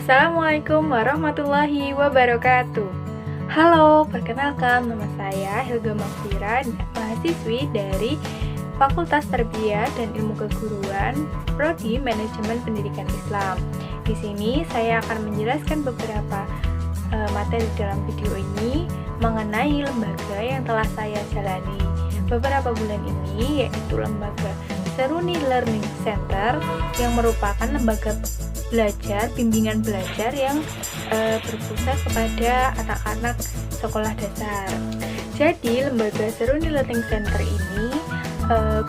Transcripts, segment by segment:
Assalamualaikum warahmatullahi wabarakatuh. Halo, perkenalkan nama saya Hilga Magfira, mahasiswi dari Fakultas Tarbiyah dan Ilmu Keguruan, Prodi Manajemen Pendidikan Islam. Di sini saya akan menjelaskan beberapa materi dalam video ini mengenai lembaga yang telah saya jalani beberapa bulan ini, yaitu lembaga Seruni Learning Center yang merupakan lembaga belajar, bimbingan belajar yang berpusat kepada anak-anak sekolah dasar. Jadi, lembaga Seruni Learning Center ini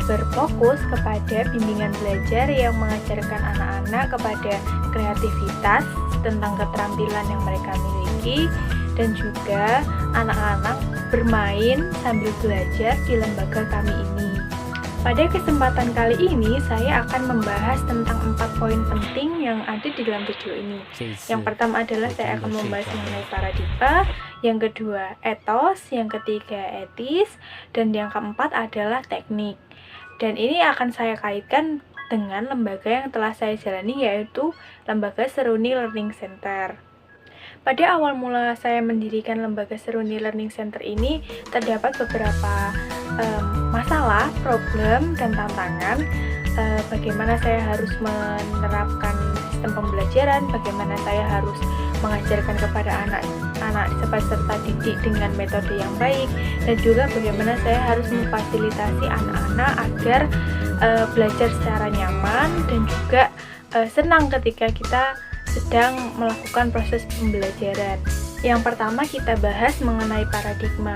berfokus kepada bimbingan belajar yang mengajarkan anak-anak kepada kreativitas tentang keterampilan yang mereka miliki, dan juga anak-anak bermain sambil belajar di lembaga kami ini. Pada kesempatan kali ini, saya akan membahas tentang 4 poin penting yang ada di dalam video ini. Yang pertama adalah saya akan membahas mengenai paradigma, yang kedua etos, yang ketiga etis, dan yang keempat adalah teknik. Dan ini akan saya kaitkan dengan lembaga yang telah saya jalani, yaitu lembaga Seruni Learning Center. Pada awal mula saya mendirikan lembaga Seruni Learning Center ini, terdapat beberapa masalah, problem, dan tantangan. Bagaimana saya harus menerapkan sistem pembelajaran, bagaimana saya harus mengajarkan kepada anak-anak peserta didik dengan metode yang baik, dan juga bagaimana saya harus memfasilitasi anak-anak agar belajar secara nyaman dan juga senang ketika kita sedang melakukan proses pembelajaran. Yang pertama kita bahas mengenai paradigma.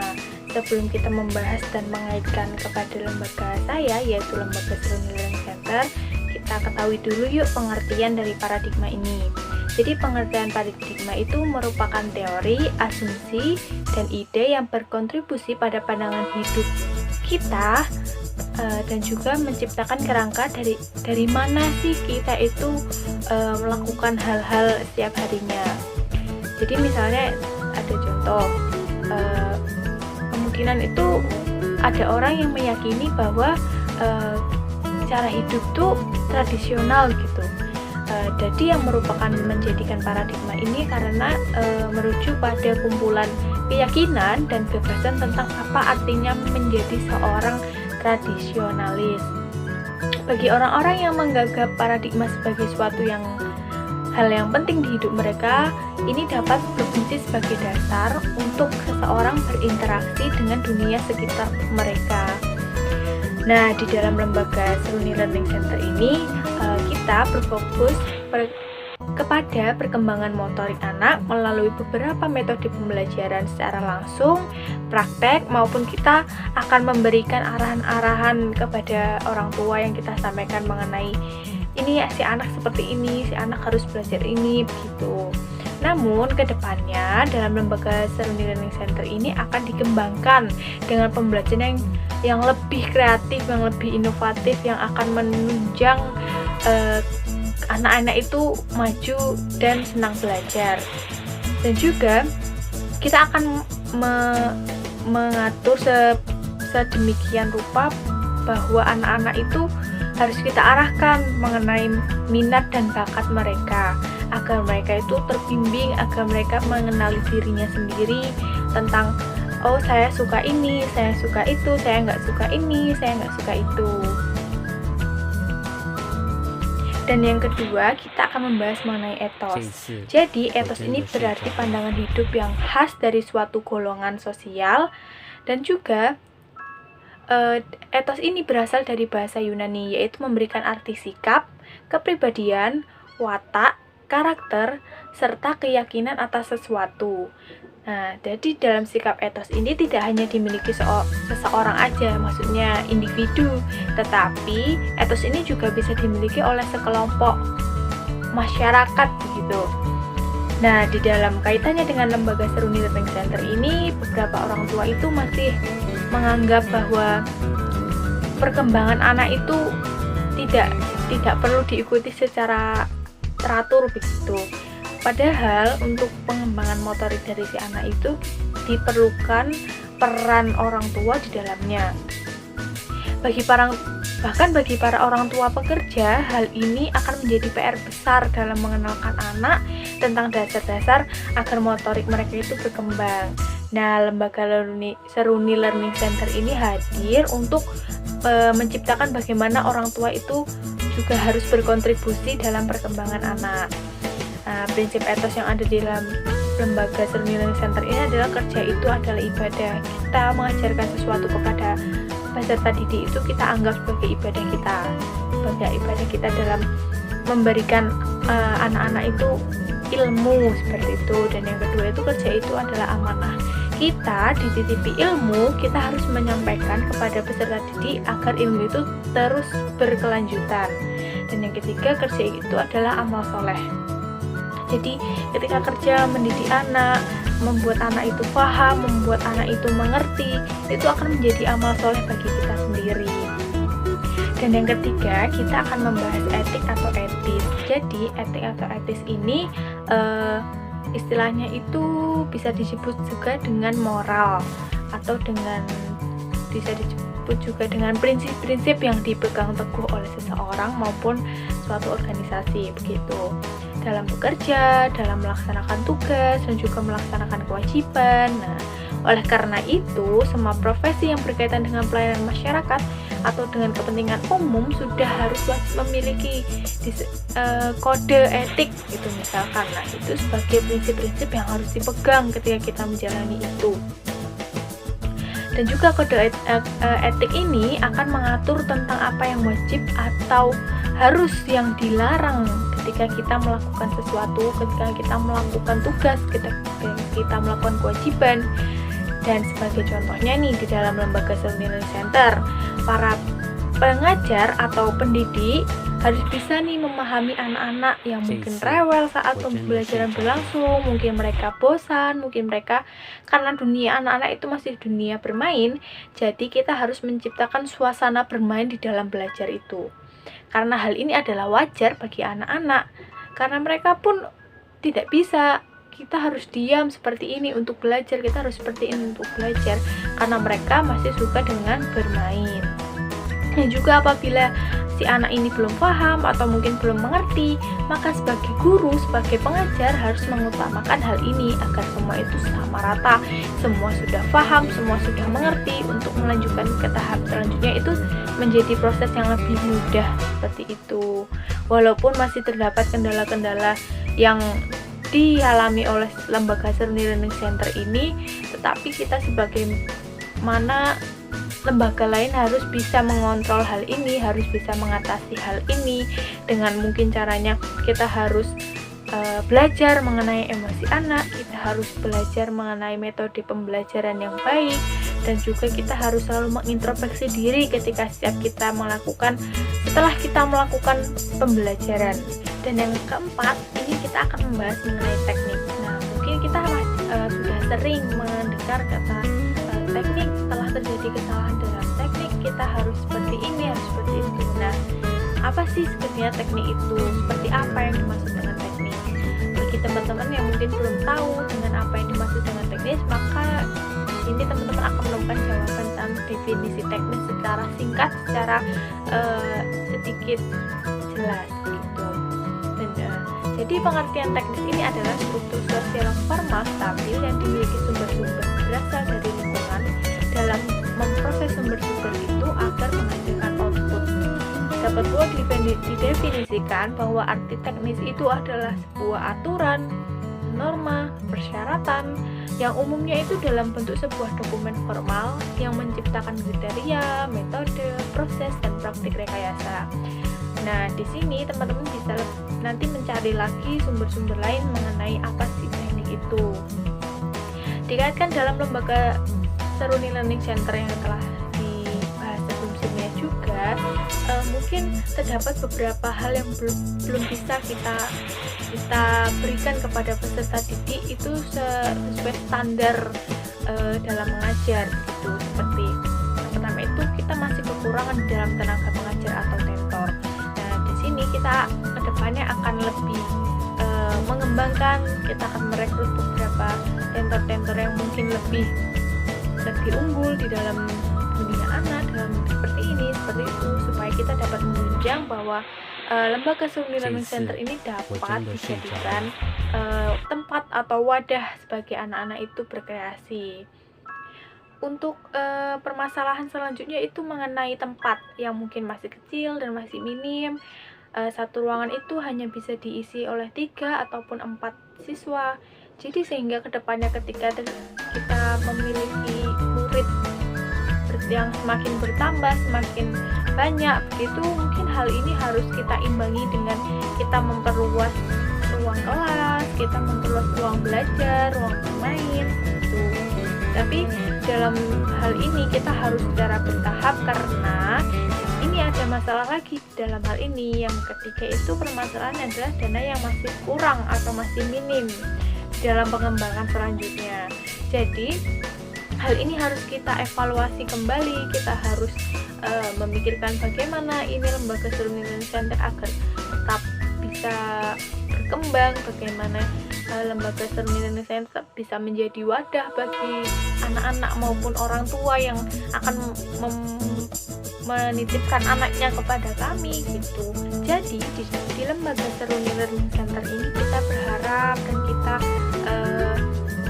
Sebelum kita membahas dan mengaitkan kepada lembaga saya, yaitu lembaga Seruni Learning Center, kita ketahui dulu yuk pengertian dari paradigma ini. Jadi pengertian paradigma itu merupakan teori, asumsi, dan ide yang berkontribusi pada pandangan hidup kita dan juga menciptakan kerangka dari mana sih kita itu melakukan hal-hal setiap harinya. Jadi misalnya ada contoh, kemungkinan itu ada orang yang meyakini bahwa cara hidup tuh tradisional gitu. Jadi yang merupakan menjadikan paradigma ini karena merujuk pada kumpulan keyakinan dan gagasan tentang apa artinya menjadi seorang tradisionalis. Bagi orang-orang yang menganggap paradigma sebagai suatu hal yang penting di hidup mereka, ini dapat berfungsi sebagai dasar untuk seseorang berinteraksi dengan dunia sekitar mereka. Nah, di dalam lembaga Seruni Learning Center ini, kita berfokus kepada perkembangan motorik anak melalui beberapa metode pembelajaran secara langsung, praktek, maupun kita akan memberikan arahan-arahan kepada orang tua yang kita sampaikan mengenai ini si anak seperti ini, si anak harus belajar ini, begitu. Namun kedepannya dalam lembaga Seruni Learning Center ini akan dikembangkan dengan pembelajaran yang lebih kreatif, yang lebih inovatif, yang akan menunjang anak-anak itu maju dan senang belajar. Dan juga kita akan mengatur sedemikian rupa bahwa anak-anak itu harus kita arahkan mengenai minat dan bakat mereka, agar mereka itu terbimbing, agar mereka mengenali dirinya sendiri tentang oh saya suka ini, saya suka itu, saya nggak suka ini, saya nggak suka itu. Dan yang kedua, kita akan membahas mengenai etos. Jadi, etos ini berarti pandangan hidup yang khas dari suatu golongan sosial, dan juga etos ini berasal dari bahasa Yunani, yaitu memberikan arti sikap, kepribadian, watak, karakter, serta keyakinan atas sesuatu. Nah, jadi dalam sikap etos ini tidak hanya dimiliki seseorang aja, maksudnya individu, tetapi etos ini juga bisa dimiliki oleh sekelompok masyarakat begitu. Nah, di dalam kaitannya dengan lembaga Seruni Learning Center ini, beberapa orang tua itu masih menganggap bahwa perkembangan anak itu tidak perlu diikuti secara teratur begitu. Padahal untuk pengembangan motorik dari si anak itu diperlukan peran orang tua di dalamnya. Bagi Bahkan bagi para orang tua pekerja, hal ini akan menjadi PR besar dalam mengenalkan anak tentang dasar-dasar agar motorik mereka itu berkembang. Nah, lembaga Seruni Learning Center ini hadir untuk menciptakan bagaimana orang tua itu juga harus berkontribusi dalam perkembangan anak. Nah, prinsip etos yang ada di dalam lembaga Seruni Learning Center ini adalah kerja itu adalah ibadah. Kita mengajarkan sesuatu kepada peserta didik itu kita anggap sebagai ibadah kita dalam memberikan anak-anak itu ilmu seperti itu. Dan yang kedua itu kerja itu adalah amanah. Kita dititipi ilmu, kita harus menyampaikan kepada peserta didik agar ilmu itu terus berkelanjutan. Dan yang ketiga, kerja itu adalah amal soleh. Jadi ketika kerja mendidik anak, membuat anak itu paham, membuat anak itu mengerti, itu akan menjadi amal soleh bagi kita sendiri. Dan yang ketiga, kita akan membahas etik atau etis. Jadi etik atau etis ini istilahnya itu bisa disebut juga dengan moral, atau bisa disebut juga dengan prinsip-prinsip yang dipegang teguh oleh seseorang maupun suatu organisasi begitu. Dalam bekerja, dalam melaksanakan tugas, dan juga melaksanakan kewajiban. Nah, oleh karena itu, semua profesi yang berkaitan dengan pelayanan masyarakat atau dengan kepentingan umum sudah harus memiliki kode etik gitu misalkan. Nah, itu sebagai prinsip-prinsip yang harus dipegang ketika kita menjalani itu. Dan juga kode etik ini akan mengatur tentang apa yang wajib atau harus yang dilarang ketika kita melakukan sesuatu, ketika kita melakukan tugas, ketika kita melakukan kewajiban. Dan sebagai contohnya nih, di dalam lembaga Seruni Learning Center, para pengajar atau pendidik harus bisa nih memahami anak-anak yang mungkin rewel saat pembelajaran berlangsung, mungkin mereka bosan, mungkin mereka karena dunia anak-anak itu masih dunia bermain, jadi kita harus menciptakan suasana bermain di dalam belajar itu. Karena hal ini adalah wajar bagi anak-anak, karena mereka pun tidak bisa, kita harus diam seperti ini untuk belajar, kita harus seperti ini untuk belajar, karena mereka masih suka dengan bermain. Dan juga apabila si anak ini belum paham atau mungkin belum mengerti, maka sebagai guru, sebagai pengajar harus mengutamakan hal ini agar semua itu sama rata, semua sudah paham, semua sudah mengerti. Untuk melanjutkan ke tahap selanjutnya itu menjadi proses yang lebih mudah seperti itu. Walaupun masih terdapat kendala-kendala yang dialami oleh lembaga Seruni Learning Center ini, tetapi kita sebagai mana lembaga lain harus bisa mengontrol hal ini, harus bisa mengatasi hal ini. Dengan mungkin caranya kita harus belajar mengenai emosi anak, kita harus belajar mengenai metode pembelajaran yang baik, dan juga kita harus selalu mengintrospeksi diri ketika setelah kita melakukan pembelajaran. Dan yang keempat, ini kita akan membahas mengenai teknik. Nah, mungkin kita sudah sering mendengar kata teknik. Setelah terjadi kesalahan dalam teknik, kita harus seperti ini, harus seperti itu. Nah, apa sih sebenarnya teknik itu? Seperti apa yang dimaksud dengan teknik? Bagi teman-teman yang mungkin belum tahu dengan apa yang dimaksud dengan teknis, maka di sini teman-teman akan menemukan jawaban tentang definisi teknis secara singkat, secara sedikit jelas gitu. Dan jadi pengertian teknis ini adalah struktur sosial formal stabil yang dimiliki sumber-sumber berasal dari lingkungan dalam memproses sumber-sumber itu agar menghasilkan output. Dapat pula didefinisikan bahwa arti teknis itu adalah sebuah aturan, norma, persyaratan yang umumnya itu dalam bentuk sebuah dokumen formal yang menciptakan kriteria, metode, proses, dan praktik rekayasa. Nah, di sini teman-teman bisa nanti mencari lagi sumber-sumber lain mengenai apa sih teknik itu. Dikaitkan dalam lembaga Seruni Learning Center yang telah dibahas sebelumnya juga, mungkin terdapat beberapa hal yang belum bisa kita berikan kepada peserta didik itu sesuai standar dalam mengajar gitu. Seperti yang pertama itu kita masih kekurangan dalam tenaga pengajar atau tentor. Nah, di sini kita kedepannya akan lebih mengembangkan, kita akan merekrut beberapa tentor-tentor yang mungkin lebih unggul di dalam dunia anak dalam seperti ini, seperti itu, supaya kita dapat menunjang bahwa Lembaga Seruni Learning Center ini dapat dijadikan tempat atau wadah sebagai anak-anak itu berkreasi. Untuk permasalahan selanjutnya itu mengenai tempat yang mungkin masih kecil dan masih minim. Satu ruangan itu hanya bisa diisi oleh 3 ataupun 4 siswa. Jadi sehingga kedepannya ketika kita memiliki murid yang semakin bertambah, semakin banyak begitu, mungkin hal ini harus kita imbangi dengan kita memperluas ruang kelas, kita memperluas ruang belajar, ruang bermain gitu. Tapi dalam hal ini kita harus secara bertahap, karena ini ada masalah lagi dalam hal ini. Yang ketiga itu permasalahan adalah dana yang masih kurang atau masih minim dalam pengembangan selanjutnya. Jadi hal ini harus kita evaluasi kembali. Kita harus memikirkan bagaimana ini Lembaga Seruni Learning Center agar tetap bisa berkembang, bagaimana Lembaga Seruni Learning Center bisa menjadi wadah bagi anak-anak maupun orang tua yang akan menitipkan anaknya kepada kami gitu. Jadi di Lembaga Seruni Learning Center ini kita berharap dan kita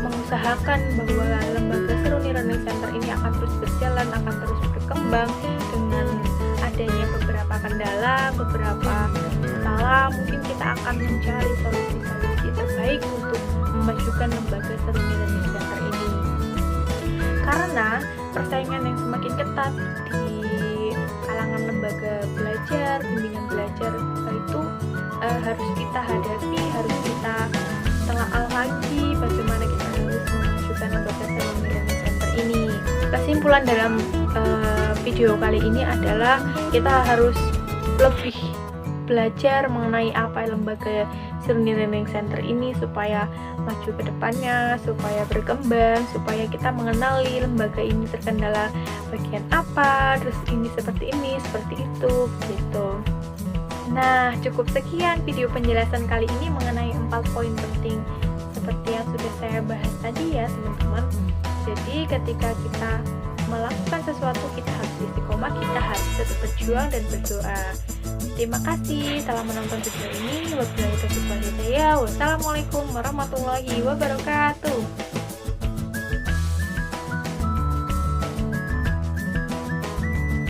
mengusahakan bahwa Lembaga Seruni Learning Center ini akan terus berjalan, akan terus berkembang dengan adanya beberapa kendala, beberapa masalah. Mungkin kita akan mencari solusi-solusi terbaik untuk memajukan Lembaga Seruni Learning Center ini. Karena persaingan yang semakin ketat di kalangan lembaga belajar, bimbingan belajar itu harus kita hadapi, harus kita telaah lagi bagaimana kita harus memajukan Lembaga Seruni Learning Center ini. Kesimpulan dalam video kali ini adalah kita harus lebih belajar mengenai apa Lembaga Seruni Learning Center ini supaya maju ke depannya, supaya berkembang, supaya kita mengenali lembaga ini terkendala bagian apa, terus ini, seperti itu, begitu. Nah, cukup sekian video penjelasan kali ini mengenai 4 poin penting seperti yang sudah saya bahas tadi ya teman-teman. Jadi ketika kita melakukan sesuatu, kita harus istiqomah, kita harus tetap berjuang dan berdoa. Terima kasih telah menonton video ini. Wabillahi taufiq wal hidayah. Wassalamualaikum warahmatullahi wabarakatuh.